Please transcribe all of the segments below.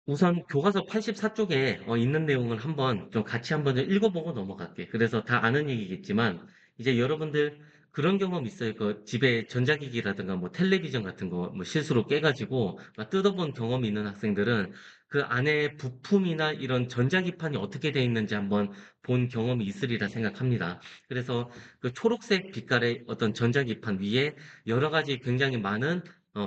우선 교과서 84쪽에 있는 내용을 한번 좀 같이 한번 좀 읽어보고 넘어갈게. 그래서 다 아는 얘기겠지만, 이제 여러분들 그런 경험 있어요. 그 집에 전자기기라든가 뭐 텔레비전 같은 거 뭐 실수로 깨가지고 막 뜯어본 경험이 있는 학생들은 그 안에 부품이나 이런 전자기판이 어떻게 돼 있는지 한번 본 경험이 있으리라 생각합니다. 그래서 그 초록색 빛깔의 어떤 전자기판 위에 여러 가지 굉장히 많은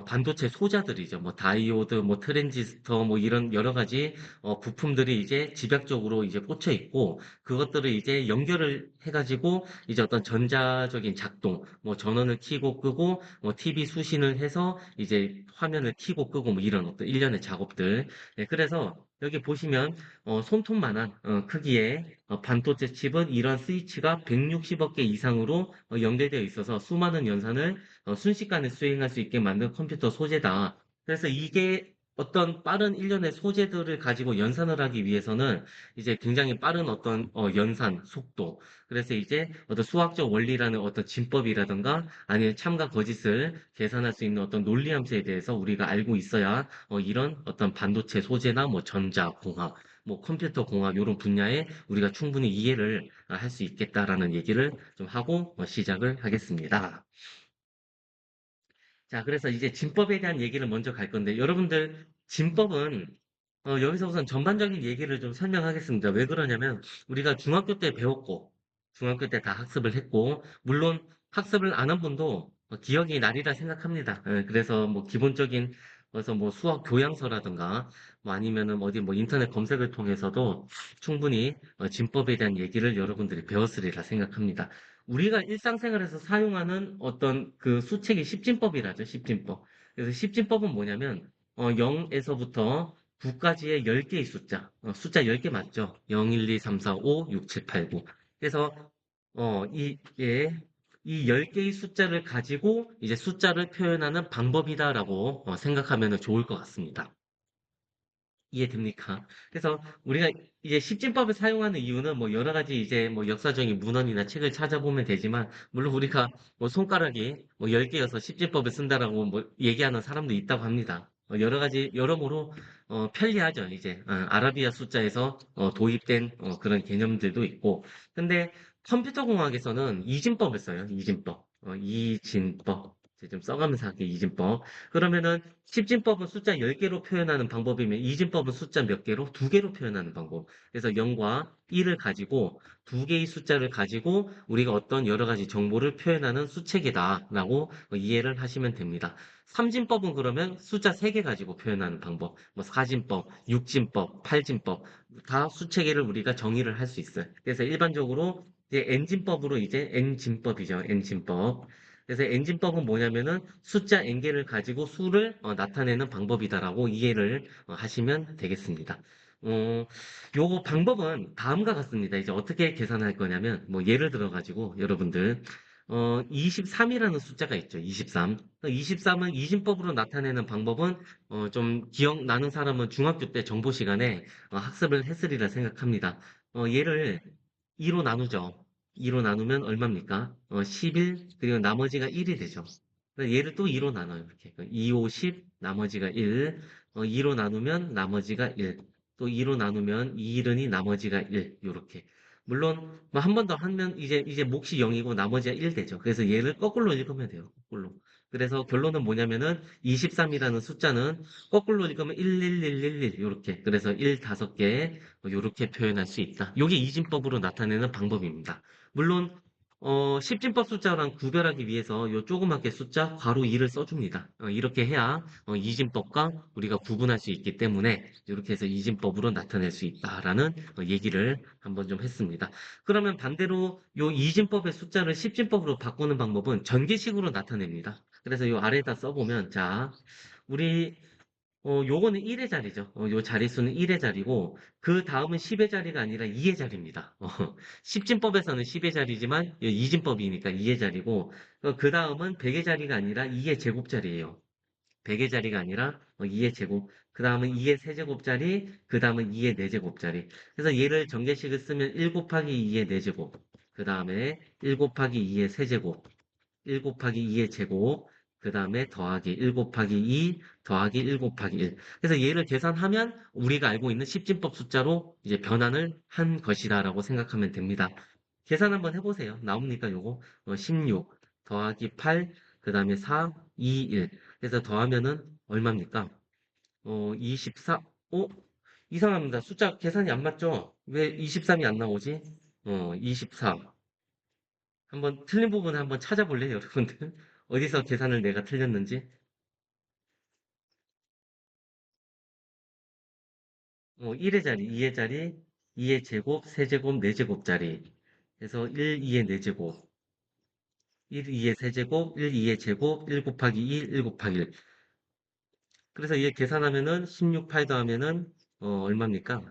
반도체 소자들이죠. 뭐 다이오드, 뭐 트랜지스터, 뭐 이런 여러 가지 부품들이 이제 집약적으로 이제 꽂혀 있고 그것들을 이제 연결을 해가지고 이제 어떤 전자적인 작동, 뭐 전원을 켜고 끄고, 뭐 TV 수신을 해서 이제 화면을 켜고 끄고 뭐 이런 어떤 일련의 작업들. 네, 그래서 여기 보시면 손톱만한 크기의 반도체 칩은 이런 스위치가 160억 개 이상으로 연결되어 있어서 수많은 연산을 순식간에 수행할 수 있게 만든 컴퓨터 소재다. 그래서 이게 어떤 빠른 일련의 소재들을 가지고 연산을 하기 위해서는 이제 굉장히 빠른 어떤 연산 속도. 그래서 이제 어떤 수학적 원리라는 어떤 진법이라든가 아니면 참과 거짓을 계산할 수 있는 어떤 논리 함수에 대해서 우리가 알고 있어야 이런 어떤 반도체 소재나 뭐 전자 공학, 뭐 컴퓨터 공학 이런 분야에 우리가 충분히 이해를 할 수 있겠다라는 얘기를 좀 하고 시작을 하겠습니다. 자, 그래서 이제 진법에 대한 얘기를 먼저 갈 건데, 여러분들, 진법은, 여기서 우선 전반적인 얘기를 좀 설명하겠습니다. 왜 그러냐면, 우리가 중학교 때 배웠고, 중학교 때 다 학습을 했고, 물론 학습을 안 한 분도 기억이 나리라 생각합니다. 그래서 뭐 기본적인, 그래서 뭐 수학 교양서라든가, 뭐 아니면은 어디 뭐 인터넷 검색을 통해서도 충분히 진법에 대한 얘기를 여러분들이 배웠으리라 생각합니다. 우리가 일상생활에서 사용하는 어떤 그 수책이 십진법이라죠, 십진법. 그래서 십진법은 뭐냐면, 0에서부터 9까지의 10개의 숫자, 숫자 10개 맞죠? 0, 1, 2, 3, 4, 5, 6, 7, 8, 9. 그래서, 이 10개의 숫자를 가지고 이제 숫자를 표현하는 방법이다라고 생각하면 좋을 것 같습니다. 이해됩니까? 그래서 우리가 이제 십진법을 사용하는 이유는 뭐 여러 가지 이제 뭐 역사적인 문헌이나 책을 찾아보면 되지만, 물론 우리가 뭐 손가락이 뭐 10개여서 십진법을 쓴다라고 뭐 얘기하는 사람도 있다고 합니다. 여러 가지, 여러모로 편리하죠, 이제. 아라비아 숫자에서 도입된 그런 개념들도 있고. 근데 컴퓨터 공학에서는 이진법을 써요, 이진법. 이진법. 이제 좀 써가면서 할게요, 이진법. 그러면은 십진법은 숫자 10개로 표현하는 방법이면 이진법은 숫자 몇 개로? 2개로 표현하는 방법. 그래서 0과 1을 가지고 2개의 숫자를 가지고 우리가 어떤 여러 가지 정보를 표현하는 수책이다라고 이해를 하시면 됩니다. 삼진법은 그러면 숫자 3개 가지고 표현하는 방법. 뭐 사진법, 육진법, 팔진법 다 수체계를 우리가 정의를 할 수 있어요. 그래서 일반적으로 이제 N진법으로 이제 N진법이죠. N진법. 그래서 엔진법은 뭐냐면은 숫자 n개를 가지고 수를 나타내는 방법이다라고 이해를 하시면 되겠습니다. 어, 요거 방법은 다음과 같습니다. 이제 어떻게 계산할 거냐면, 뭐 예를 들어 가지고 여러분들 23이라는 숫자가 있죠. 23. 23은 이진법으로 나타내는 방법은 좀 기억나는 사람은 중학교 때 정보 시간에 학습을 했으리라 생각합니다. 얘를 2로 나누죠. 2로 나누면 얼마입니까? 11, 그리고 나머지가 1이 되죠. 그래서 얘를 또 2로 나눠요. 이렇게. 2, 5, 10, 나머지가 1. 2로 나누면 나머지가 1. 또 2로 나누면 2, 1이 나머지가 1. 요렇게. 물론, 뭐 한 번 더 하면 이제 몫이 0이고 나머지가 1 되죠. 그래서 얘를 거꾸로 읽으면 돼요. 거꾸로. 그래서 결론은 뭐냐면은 23이라는 숫자는 거꾸로 읽으면 11111 요렇게. 그래서 1 5개 요렇게 표현할 수 있다. 요게 이진법으로 나타내는 방법입니다. 물론 십진법 숫자랑 구별하기 위해서 요 조그맣게 숫자 괄호 2를 써줍니다. 이렇게 해야 이진법과 우리가 구분할 수 있기 때문에 이렇게 해서 이진법으로 나타낼 수 있다라는 얘기를 한번 좀 했습니다. 그러면 반대로 요 이진법의 숫자를 십진법으로 바꾸는 방법은 전개식으로 나타냅니다. 그래서 요 아래에다 써보면 자 우리 요거는 1의 자리죠. 요 자릿수는 1의 자리고, 그 다음은 10의 자리가 아니라 2의 자리입니다. 십진법에서는 10의 자리지만, 이진법이니까 2의 자리고, 그 다음은 100의 자리가 아니라 2의 제곱자리예요. 100의 자리가 아니라 2의 제곱, 그 다음은 2의 세제곱자리, 그 다음은 2의 네제곱자리. 그래서 얘를 전개식을 쓰면 1 곱하기 2의 네제곱, 그 다음에 1 곱하기 2의 세제곱, 1 곱하기 2의 제곱, 그 다음에 더하기 1 곱하기 2 더하기 1 곱하기 1. 그래서 얘를 계산하면 우리가 알고 있는 십진법 숫자로 이제 변환을 한 것이다라고 생각하면 됩니다. 계산 한번 해보세요. 나옵니까, 요거? 16 더하기 8, 그 다음에 4, 2, 1. 그래서 더하면은 얼마입니까? 24, 이상합니다. 숫자 계산이 안 맞죠? 왜 23이 안 나오지? 24. 한번 틀린 부분을 한번 찾아볼래요, 여러분들? 어디서 계산을 내가 틀렸는지? 1의 자리, 2의 자리, 2의 제곱, 세제곱, 4제곱짜리. 그래서 1, 2의 4제곱, 1, 2의 세제곱, 1, 2의 제곱, 1 곱하기 2, 1 곱하기 1. 그래서 얘 계산하면은 16, 8 더하면은 얼마입니까?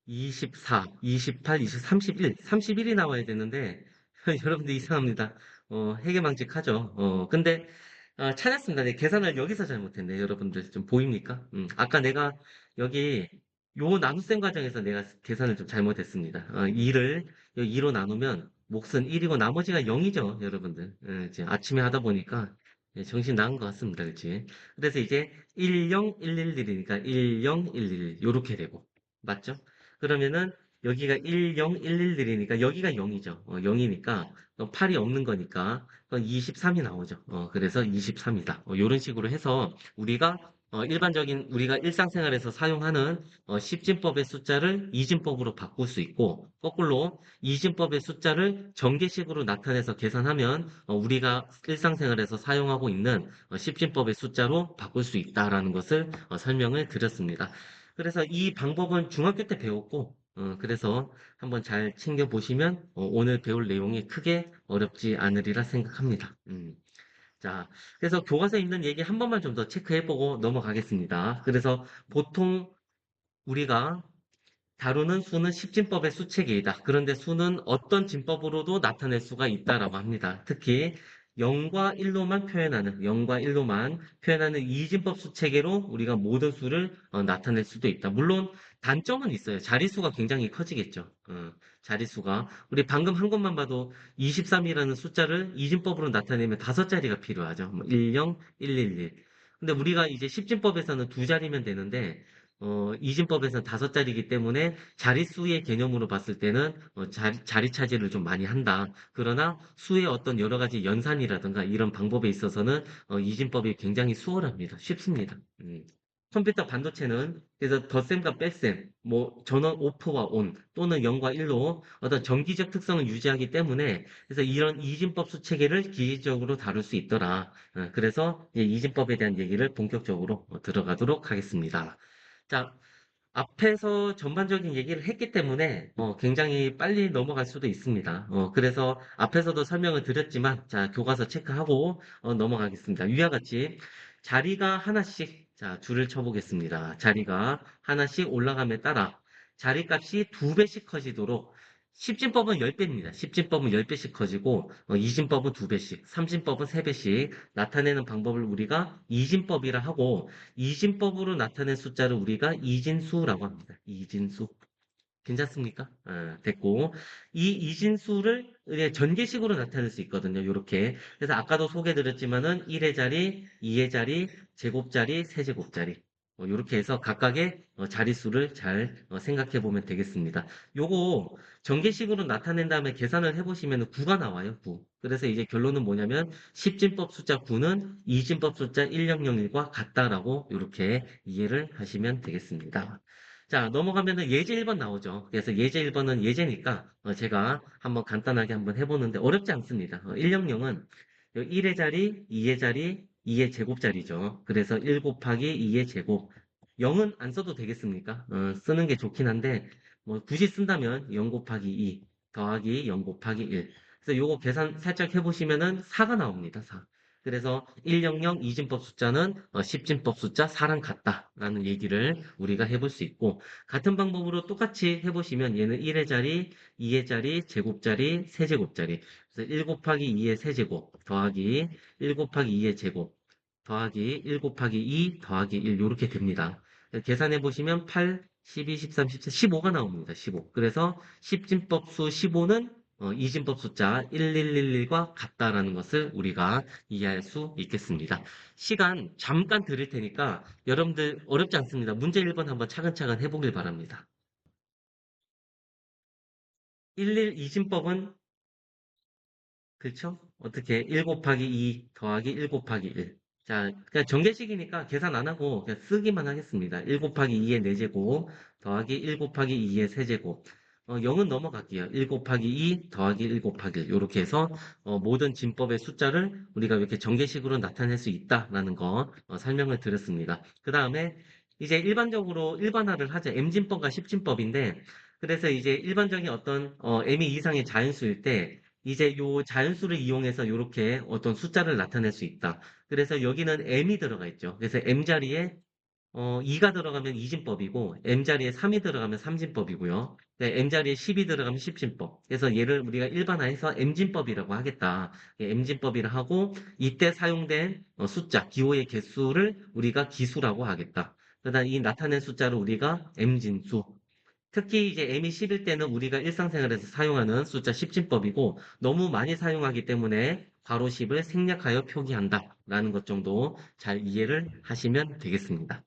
24, 28, 20, 31, 31이 나와야 되는데 여러분들 이상합니다. 해계망직하죠. 근데 찾았습니다. 네, 계산을 여기서 잘못했네. 여러분들 좀 보입니까? 아까 내가 여기 요 나눗셈 과정에서 내가 계산을 좀 잘못했습니다. 2를 2로 나누면 몫은 1이고 나머지가 0이죠, 여러분들. 이제 아침에 하다 보니까 정신 나간 것 같습니다. 그렇지? 그래서 이제 10111이니까 10111 요렇게 되고 맞죠? 그러면은 여기가 10111이니까 여기가 0이죠. 0이니까 8이 없는 거니까 23이 나오죠. 그래서 23이다. 이런 식으로 해서 우리가 일반적인 우리가 일상생활에서 사용하는 십진법의 숫자를 이진법으로 바꿀 수 있고 거꾸로 이진법의 숫자를 전개식으로 나타내서 계산하면 우리가 일상생활에서 사용하고 있는 십진법의 숫자로 바꿀 수 있다라는 것을 설명을 드렸습니다. 그래서 이 방법은 중학교 때 배웠고 그래서 한번 잘 챙겨보시면 오늘 배울 내용이 크게 어렵지 않으리라 생각합니다. 자, 그래서 교과서에 있는 얘기 한 번만 좀 더 체크해보고 넘어가겠습니다. 그래서 보통 우리가 다루는 수는 십진법의 수체계이다. 그런데 수는 어떤 진법으로도 나타낼 수가 있다라고 합니다. 특히 0과 1로만 표현하는, 0과 1로만 표현하는 이진법 수체계로 우리가 모든 수를 나타낼 수도 있다. 물론 단점은 있어요. 자릿수가 굉장히 커지겠죠. 자릿수가. 우리 방금 한 것만 봐도 23이라는 숫자를 이진법으로 나타내면 다섯 자리가 필요하죠. 뭐 10, 111. 근데 우리가 이제 십진법에서는 두 자리면 되는데 이진법에서는 다섯 자리이기 때문에 자릿수의 개념으로 봤을 때는 자리 차지를 좀 많이 한다. 그러나 수의 어떤 여러 가지 연산이라든가 이런 방법에 있어서는 이진법이 굉장히 수월합니다. 쉽습니다. 컴퓨터 반도체는 그래서 덧셈과 뺄셈, 뭐 전원 오프와 온 또는 0과 1로 어떤 정기적 특성을 유지하기 때문에 그래서 이런 이진법 수체계를 기계적으로 다룰 수 있더라. 그래서 이제 이진법에 대한 얘기를 본격적으로 들어가도록 하겠습니다. 자, 앞에서 전반적인 얘기를 했기 때문에 굉장히 빨리 넘어갈 수도 있습니다. 그래서 앞에서도 설명을 드렸지만 자, 교과서 체크하고 넘어가겠습니다. 위와 같이 자리가 하나씩 자, 줄을 쳐보겠습니다. 자리가 하나씩 올라감에 따라 자리값이 두 배씩 커지도록 십진법은 10배입니다. 십진법은 10배씩 커지고 이진법은 2배씩, 삼진법은 3배씩 나타내는 방법을 우리가 이진법이라 하고 이진법으로 나타낸 숫자를 우리가 이진수라고 합니다. 이진수. 괜찮습니까? 됐고. 이 이진수를 이제 전개식으로 나타낼 수 있거든요. 이렇게. 그래서 아까도 소개드렸지만은 1의 자리, 2의 자리, 제곱자리, 세제곱자리. 이렇게 해서 각각의 자릿수를 잘 생각해 보면 되겠습니다. 요거 전개식으로 나타낸 다음에 계산을 해보시면 9가 나와요. 9. 그래서 이제 결론은 뭐냐면 10진법 숫자 9는 이진법 숫자 1001과 같다라고 이렇게 이해를 하시면 되겠습니다. 자, 넘어가면은 예제 1번 나오죠. 그래서 예제 1번은 예제니까 제가 한번 간단하게 한번 해보는데 어렵지 않습니다. 100은 1의 자리, 2의 자리, 2의 제곱자리죠. 그래서 1 곱하기 2의 제곱. 0은 안 써도 되겠습니까? 쓰는 게 좋긴 한데 뭐 굳이 쓴다면 0 곱하기 2 더하기 0 곱하기 1. 그래서 요거 계산 살짝 해보시면은 4가 나옵니다. 4. 그래서 100 이진법 숫자는 10진법 숫자 4랑 같다라는 얘기를 우리가 해볼 수 있고 같은 방법으로 똑같이 해보시면 얘는 1의 자리, 2의 자리, 제곱자리, 세제곱자리 그래서 1 곱하기 2의 세제곱 더하기 1 곱하기 2의 제곱 더하기 1 곱하기 2 더하기 1 이렇게 됩니다. 계산해 보시면 8, 12, 13, 14, 15가 나옵니다. 15. 그래서 10진법 수 15는 이진법 숫자 1111과 같다라는 것을 우리가 이해할 수 있겠습니다. 시간 잠깐 드릴 테니까 여러분들 어렵지 않습니다. 문제 1번 한번 차근차근 해보길 바랍니다. 11 이진법은 그렇죠? 어떻게 1 곱하기 2 더하기 1 곱하기 1. 자, 그냥 전개식이니까 계산 안 하고 그냥 쓰기만 하겠습니다. 1 곱하기 2의 4제곱 더하기 1 곱하기 2의 세제곱. 0은 넘어갈게요. 1 곱하기 2 더하기 1 곱하기 1. 이렇게 해서 모든 진법의 숫자를 우리가 이렇게 전개식으로 나타낼 수 있다라는 거 설명을 드렸습니다. 그 다음에 이제 일반적으로 일반화를 하죠. M진법과 10진법인데 그래서 이제 일반적인 어떤 M이 이상의 자연수일 때 이제 요 자연수를 이용해서 이렇게 어떤 숫자를 나타낼 수 있다. 그래서 여기는 m이 들어가 있죠. 그래서 m 자리에 2가 들어가면 이진법이고 m 자리에 3이 들어가면 삼진법이고요. m 자리에 10이 들어가면 십진법. 그래서 얘를 우리가 일반화해서 m진법이라고 하겠다. m진법이라 하고 이때 사용된 숫자, 기호의 개수를 우리가 기수라고 하겠다. 그다음 이 나타낸 숫자를 우리가 m진수, 특히 이제 m이 10일 때는 우리가 일상생활에서 사용하는 숫자 10진법이고 너무 많이 사용하기 때문에 괄호 10을 생략하여 표기한다 라는 것 정도 잘 이해를 하시면 되겠습니다.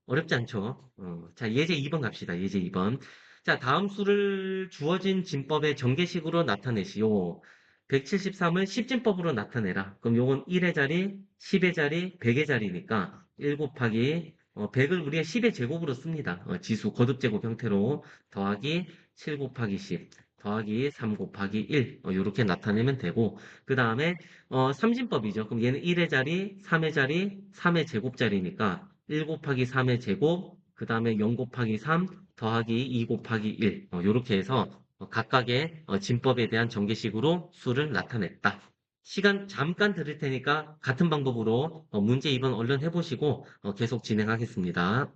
어렵지 않죠? 자, 예제 2번 갑시다. 예제 2번. 자, 다음 수를 주어진 진법의 전개식으로 나타내시오. 173을 10진법으로 나타내라. 그럼 요건 1의 자리, 10의 자리, 100의 자리니까 1 곱하기 100을 우리가 10의 제곱으로 씁니다. 지수 거듭제곱 형태로 더하기 7 곱하기 10 더하기 3 곱하기 1 이렇게 나타내면 되고 그 다음에 3진법이죠. 그럼 얘는 1의 자리, 3의 자리, 3의 제곱자리니까 1 곱하기 3의 제곱, 그 다음에 0 곱하기 3 더하기 2 곱하기 1. 이렇게 해서 각각의 진법에 대한 전개식으로 수를 나타냈다. 시간 잠깐 드릴 테니까 같은 방법으로 문제 2번 얼른 해보시고 계속 진행하겠습니다.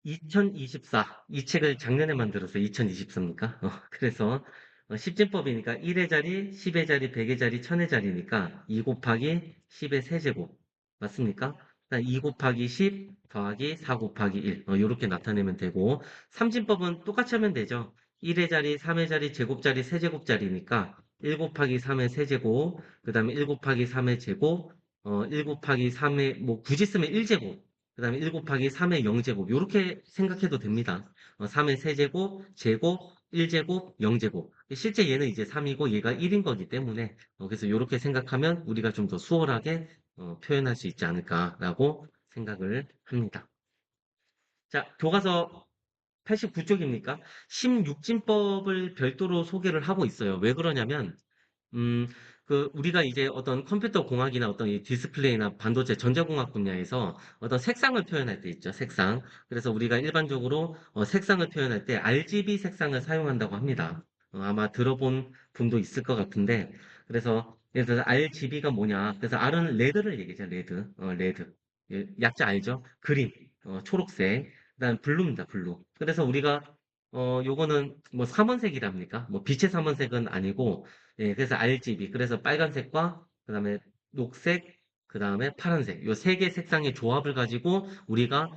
2024. 이 책을 작년에 만들었어요. 2024입니까? 그래서 10진법이니까 1의 자리, 10의 자리, 100의 자리, 1000의 자리니까 2 곱하기 10의 세제곱. 맞습니까? 2 곱하기 10 더하기 4 곱하기 1. 이렇게 나타내면 되고 3진법은 똑같이 하면 되죠. 1의 자리, 3의 자리, 제곱자리, 세제곱자리니까 1 곱하기 3의 세제곱, 그 다음에 1 곱하기 3의 제곱, 1 곱하기 3의, 뭐 굳이 쓰면 1제곱, 그 다음에 1 곱하기 3의 0제곱. 이렇게 생각해도 됩니다. 3의 세제곱, 제곱, 1제곱, 0제곱. 실제 얘는 이제 3이고 얘가 1인 거기 때문에 그래서 이렇게 생각하면 우리가 좀 더 수월하게 표현할 수 있지 않을까라고 생각을 합니다. 자, 교과서 89쪽입니까? 16진법을 별도로 소개를 하고 있어요. 왜 그러냐면 음, 우리가 이제 어떤 컴퓨터 공학이나 어떤 이 디스플레이나 반도체 전자공학 분야에서 어떤 색상을 표현할 때 있죠, 색상. 그래서 우리가 일반적으로 색상을 표현할 때 RGB 색상을 사용한다고 합니다. 아마 들어본 분도 있을 것 같은데, 그래서 예를 들어서 RGB가 뭐냐. 그래서 R은 레드를 얘기하죠, 레드. 레드. 예, 약자 알죠? 그린, 초록색. 그다음 블루입니다, 블루. 그래서 우리가 요거는 뭐 삼원색이랍니까? 뭐 빛의 삼원색은 아니고 예, 그래서 RGB. 그래서 빨간색과 그다음에 녹색, 그다음에 파란색. 요 세 개 색상의 조합을 가지고 우리가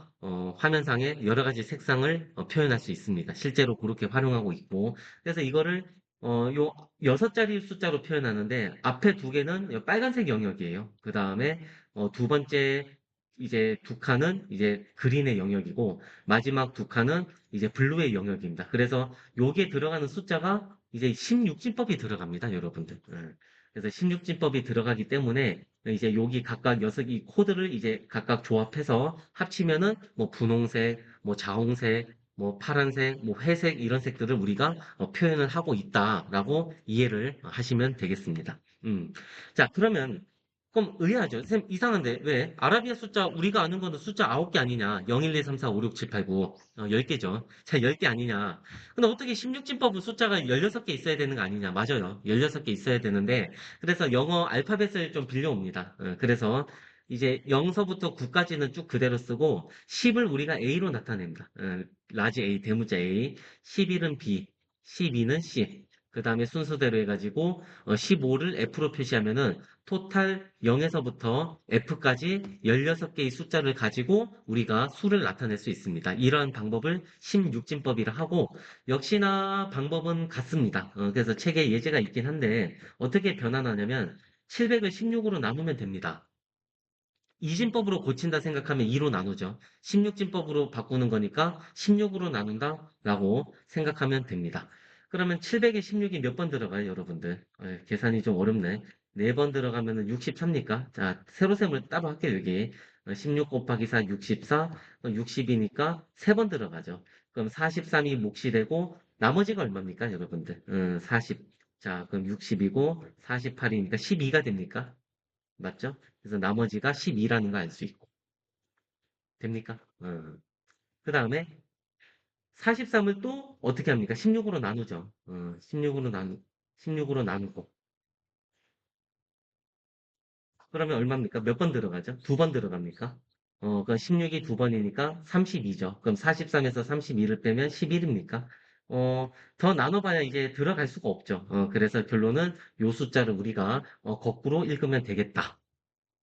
화면상에 여러 가지 색상을 표현할 수 있습니다. 실제로 그렇게 활용하고 있고. 그래서 이거를 요 6자리 숫자로 표현하는데 앞에 두 개는 빨간색 영역이에요. 그다음에 두 번째 이제 두 칸은 이제 그린의 영역이고 마지막 두 칸은 이제 블루의 영역입니다. 그래서 요게 들어가는 숫자가 이제 16진법이 들어갑니다, 여러분들. 그래서 16진법이 들어가기 때문에 이제 여기 각각 이 코드를 이제 각각 조합해서 합치면은 뭐 분홍색, 뭐 자홍색, 뭐 파란색, 뭐 회색 이런 색들을 우리가 표현을 하고 있다라고 이해를 하시면 되겠습니다. 자, 그러면 그럼 의아하죠. 쌤, 이상한데, 왜? 아라비아 숫자, 우리가 아는 거는 숫자 9개 아니냐? 0, 1, 2, 3, 4, 5, 6, 7, 8, 9. 10개죠. 자, 10개 아니냐? 근데 어떻게 16진법은 숫자가 16개 있어야 되는 거 아니냐? 맞아요. 16개 있어야 되는데, 그래서 영어 알파벳을 좀 빌려옵니다. 그래서 이제 0서부터 9까지는 쭉 그대로 쓰고, 10을 우리가 A로 나타냅니다. 라지 A, 대문자 A. 11은 B, 12는 C. 그 다음에 순서대로 해가지고 15를 F로 표시하면은 토탈 0에서부터 F까지 16개의 숫자를 가지고 우리가 수를 나타낼 수 있습니다. 이러한 방법을 16진법이라 하고 역시나 방법은 같습니다. 그래서 책에 예제가 있긴 한데 어떻게 변환하냐면 700을 16으로 나누면 됩니다. 이진법으로 고친다 생각하면 2로 나누죠. 16진법으로 바꾸는 거니까 16으로 나눈다라고 생각하면 됩니다. 그러면 700에 16이 몇 번 들어가요, 여러분들? 계산이 좀 어렵네. 4번 들어가면 63니까. 자, 세로셈을 따로 할게요, 여기. 16 곱하기 4, 64. 60이니까 3번 들어가죠. 그럼 43이 몫이 되고, 나머지가 얼마입니까, 여러분들? 40. 자, 그럼 60이고, 48이니까 12가 됩니까? 맞죠? 그래서 나머지가 12라는 거 알 수 있고. 됩니까? 그 다음에 43을 또 어떻게 합니까? 16으로 나누죠. 16으로 나누고. 그러면 얼마입니까? 몇 번 들어가죠? 2번 들어갑니까? 그럼 16이 2번이니까 32죠. 그럼 43에서 32를 빼면 11입니까? 더 나눠봐야 이제 들어갈 수가 없죠. 그래서 결론은 요 숫자를 우리가 거꾸로 읽으면 되겠다.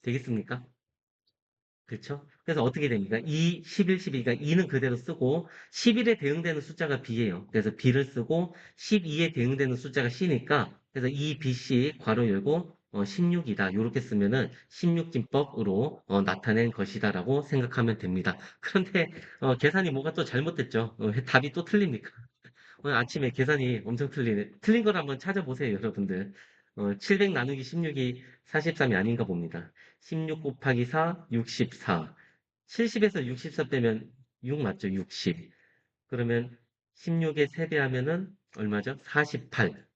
되겠습니까? 그렇죠? 그래서 어떻게 됩니까? 2, 11, 12가 2는 그대로 쓰고 11에 대응되는 숫자가 B예요. 그래서 B를 쓰고 12에 대응되는 숫자가 C니까 그래서 2BC 괄호 열고 16이다. 이렇게 쓰면은 16진법으로 나타낸 것이다라고 생각하면 됩니다. 그런데 계산이 뭐가 또 잘못됐죠? 답이 또 틀립니까? 오늘 아침에 계산이 엄청 틀리네. 틀린 걸 한번 찾아보세요, 여러분들. 700 나누기 16이 43이 아닌가 봅니다. 16 곱하기 4, 64. 70에서 64 빼면 6 맞죠? 60. 그러면 16에 3배하면은 얼마죠? 48.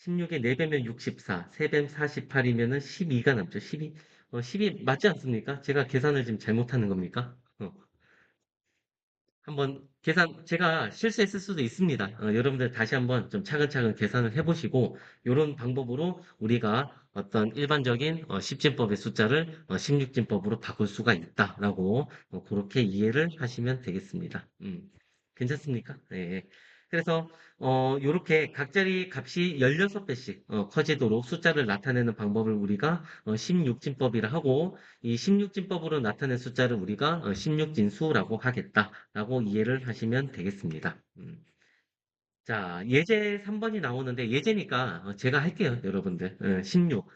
16에 4배면 64. 3배면 48이면은 12가 남죠. 12. 12 맞지 않습니까? 제가 계산을 지금 잘못하는 겁니까? 한번 계산, 제가 실수했을 수도 있습니다. 여러분들 다시 한번 좀 차근차근 계산을 해보시고, 이런 방법으로 우리가 어떤 일반적인 10진법의 숫자를 16진법으로 바꿀 수가 있다라고 그렇게 이해를 하시면 되겠습니다. 괜찮습니까? 네. 그래서 이렇게 각자리 값이 16배씩 커지도록 숫자를 나타내는 방법을 우리가 16진법이라 하고, 이 16진법으로 나타낸 숫자를 우리가 16진수라고 하겠다라고 이해를 하시면 되겠습니다. 자, 예제 3번이 나오는데 예제니까 제가 할게요, 여러분들. 16.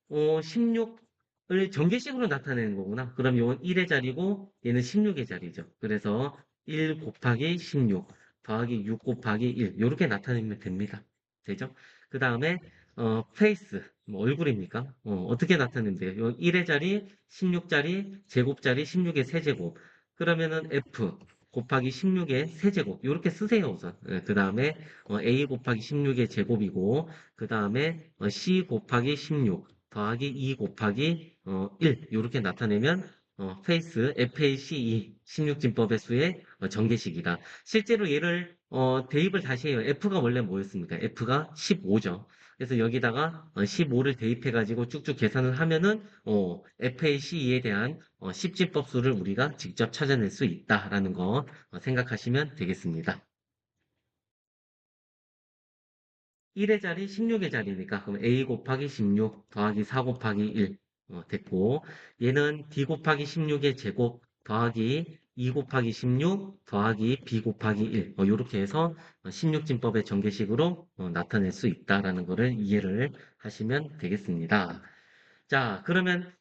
16을 전개식으로 나타내는 거구나. 그럼 이건 1의 자리고 얘는 16의 자리죠. 그래서 1 곱하기 16 더하기 6 곱하기 1 이렇게 나타내면 됩니다. 되죠? 그 다음에 페이스 뭐 얼굴입니까? 어떻게 나타내면 돼요? 이건 1의 자리, 16자리, 제곱자리, 16의 세제곱. 그러면은 F 곱하기 16의 세제곱 이렇게 쓰세요 우선. 그 다음에 A 곱하기 16의 제곱이고 그 다음에 C 곱하기 16 더하기 2 곱하기 1 이렇게 나타내면 페이스 FACE 16진법의 수의 전개식이다. 실제로 얘를 대입을 다시 해요. F가 원래 뭐였습니까? F가 15죠. 그래서 여기다가 15를 대입해가지고 쭉쭉 계산을 하면은 FACE에 대한 10진법 수를 우리가 직접 찾아낼 수 있다라는 거 생각하시면 되겠습니다. 1의 자리, 16의 자리니까 그럼 A 곱하기 16 더하기 4 곱하기 1 됐고 얘는 D 곱하기 16의 제곱 더하기 2 곱하기 16 더하기 B 곱하기 1 이렇게 해서 16진법의 전개식으로 나타낼 수 있다라는 것을 이해를 하시면 되겠습니다. 자, 그러면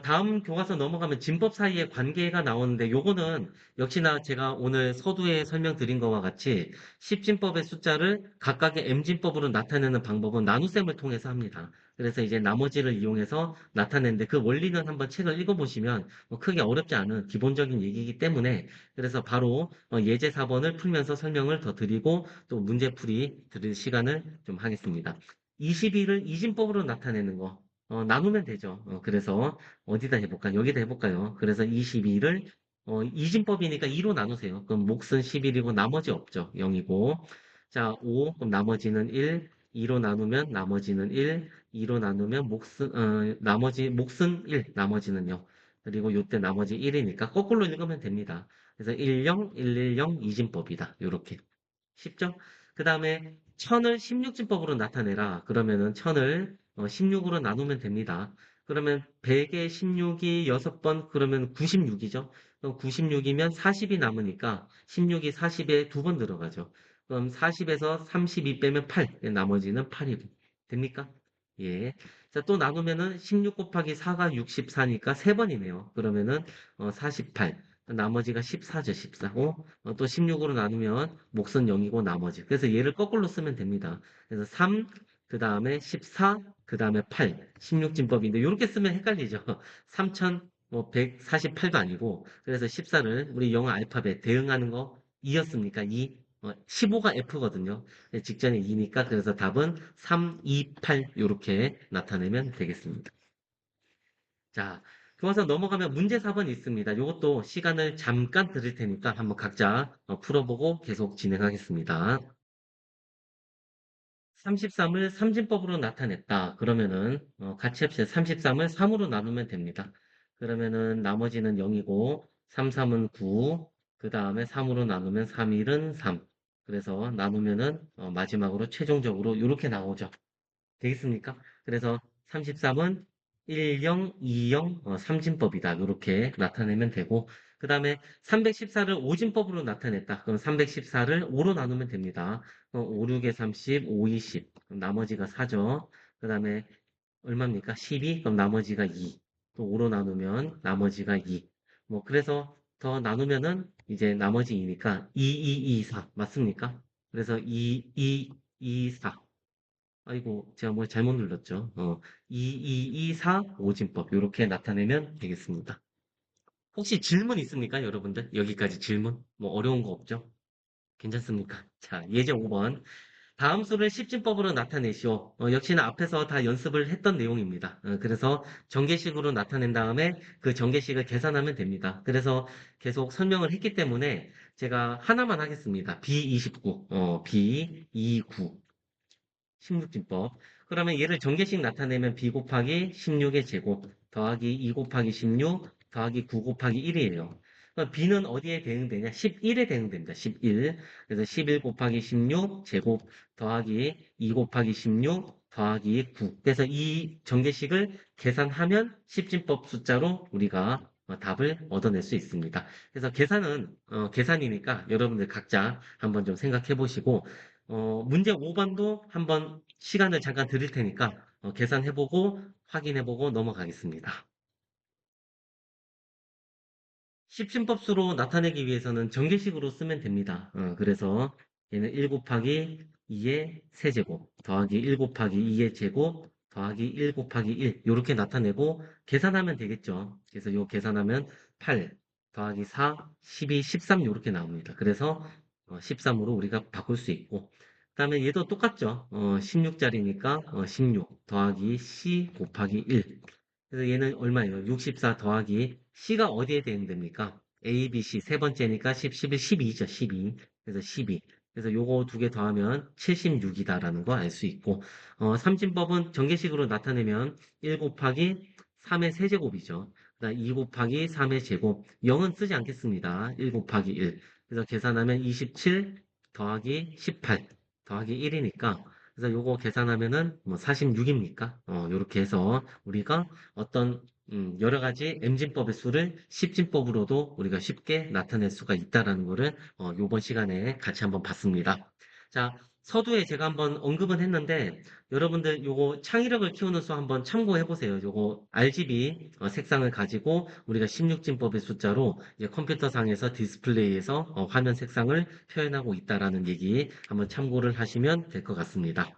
다음 교과서 넘어가면 진법 사이의 관계가 나오는데 요거는 역시나 제가 오늘 서두에 설명드린 것과 같이 10진법의 숫자를 각각의 m진법으로 나타내는 방법은 나눗셈을 통해서 합니다. 그래서 이제 나머지를 이용해서 나타내는데 그 원리는 한번 책을 읽어보시면 뭐 크게 어렵지 않은 기본적인 얘기이기 때문에 그래서 바로 예제 4번을 풀면서 설명을 더 드리고 또 문제풀이 드릴 시간을 좀 하겠습니다. 22를 이진법으로 나타내는 거. 나누면 되죠. 그래서 어디다 해볼까? 여기다 해볼까요? 그래서 22를 이진법이니까 2로 나누세요. 그럼 몫은 11이고 나머지 없죠. 0이고. 자, 5. 그럼 나머지는 1. 2로 나누면 나머지는 1. 2로 나누면 몫은 1. 나머지는 0. 그리고 요때 나머지 1이니까 거꾸로 읽으면 됩니다. 그래서 10, 110 이진법이다. 요렇게. 쉽죠? 그 다음에 1000을 16진법으로 나타내라. 그러면은 1000을 16으로 나누면 됩니다. 그러면 100에 16이 6번, 그러면 96이죠. 그럼 96이면 40이 남으니까 16이 40에 2번 들어가죠. 그럼 40에서 32 빼면 8, 나머지는 8이고. 됩니까? 예. 자, 또 나누면은 16 곱하기 4가 64니까 3번이네요. 그러면은 48. 나머지가 14죠, 14. 또 16으로 나누면 몫은 0이고 나머지. 그래서 얘를 거꾸로 쓰면 됩니다. 그래서 3, 그 다음에 14, 그 다음에 8. 16진법인데 이렇게 쓰면 헷갈리죠. 3148도 아니고. 그래서 14를 우리 영어 알파벳 대응하는 거 2였습니까? 2. 15가 F거든요. 직전에 2니까 그래서 답은 3, 2, 8 이렇게 나타내면 되겠습니다. 자, 그래서 넘어가면 문제 4번 있습니다. 이것도 시간을 잠깐 드릴 테니까 한번 각자 풀어보고 계속 진행하겠습니다. 33을 삼진법으로 나타냈다. 그러면은 같이 합시다. 33을 3으로 나누면 됩니다. 그러면은 나머지는 0이고 3, 3은 9, 그 다음에 3으로 나누면 3, 1은 3. 그래서 나누면은 마지막으로 최종적으로 이렇게 나오죠. 되겠습니까? 그래서 33은 1형, 2형, 삼진법이다. 이렇게 나타내면 되고, 그 다음에 314를 오진법으로 나타냈다. 그럼 314를 5로 나누면 됩니다. 5, 6에 30, 5, 20. 그럼 나머지가 4죠. 그 다음에 얼마입니까? 12. 그럼 나머지가 2. 또 5로 나누면 나머지가 2. 뭐, 그래서 더 나누면은 이제 나머지 2니까 2, 2, 2, 4. 맞습니까? 그래서 2, 2, 2, 4. 아이고, 제가 뭘 잘못 눌렀죠. 2224 오진법. 이렇게 나타내면 되겠습니다. 혹시 질문 있습니까, 여러분들? 여기까지 질문? 뭐 어려운 거 없죠? 괜찮습니까? 자, 예제 5번. 다음 수를 십진법으로 나타내시오. 역시나 앞에서 다 연습을 했던 내용입니다. 그래서 전개식으로 나타낸 다음에 그 전개식을 계산하면 됩니다. 그래서 계속 설명을 했기 때문에 제가 하나만 하겠습니다. B29, B29. 16진법. 그러면 얘를 전개식 나타내면 b 곱하기 16의 제곱 더하기 2 곱하기 16 더하기 9 곱하기 1이에요. b는 어디에 대응되냐? 11에 대응됩니다. 11. 그래서 11 곱하기 16 제곱 더하기 2 곱하기 16 더하기 9. 그래서 이 전개식을 계산하면 10진법 숫자로 우리가 답을 얻어낼 수 있습니다. 그래서 계산은 계산이니까 여러분들 각자 한번 좀 생각해 보시고 문제 5번도 한번 시간을 잠깐 드릴 테니까 계산해보고 확인해보고 넘어가겠습니다. 십신법수로 나타내기 위해서는 전개식으로 쓰면 됩니다. 그래서 얘는 1 곱하기 2의 세제곱 더하기 1 곱하기 2의 제곱 더하기 1 곱하기 1 이렇게 나타내고 계산하면 되겠죠. 그래서 요 계산하면 8 더하기 4, 12, 13 이렇게 나옵니다. 그래서 13으로 우리가 바꿀 수 있고 그 다음에 얘도 똑같죠. 16짜리니까 16 더하기 C 곱하기 1 그래서 얘는 얼마예요? 64 더하기 C가 어디에 대응됩니까? A, B, C 세 번째니까 10, 11, 12죠. 12. 그래서 12. 그래서 요거 두 개 더하면 76이다라는 거 알 수 있고 삼진법은 전개식으로 나타내면 1 곱하기 3의 세제곱이죠. 그다음 2 곱하기 3의 제곱 0은 쓰지 않겠습니다. 1 곱하기 1. 그래서 계산하면 27 더하기 18 더하기 1이니까 그래서 요거 계산하면은 뭐 46입니까? 요렇게 해서 우리가 어떤 여러 가지 M진법의 수를 십진법으로도 우리가 쉽게 나타낼 수가 있다라는 거를 요번 시간에 같이 한번 봤습니다. 자, 서두에 제가 한번 언급은 했는데 여러분들 요거 창의력을 키우는 수 한번 참고해 보세요. 요거 RGB 색상을 가지고 우리가 16진법의 숫자로 이제 컴퓨터상에서 디스플레이에서 화면 색상을 표현하고 있다라는 얘기 한번 참고를 하시면 될 것 같습니다.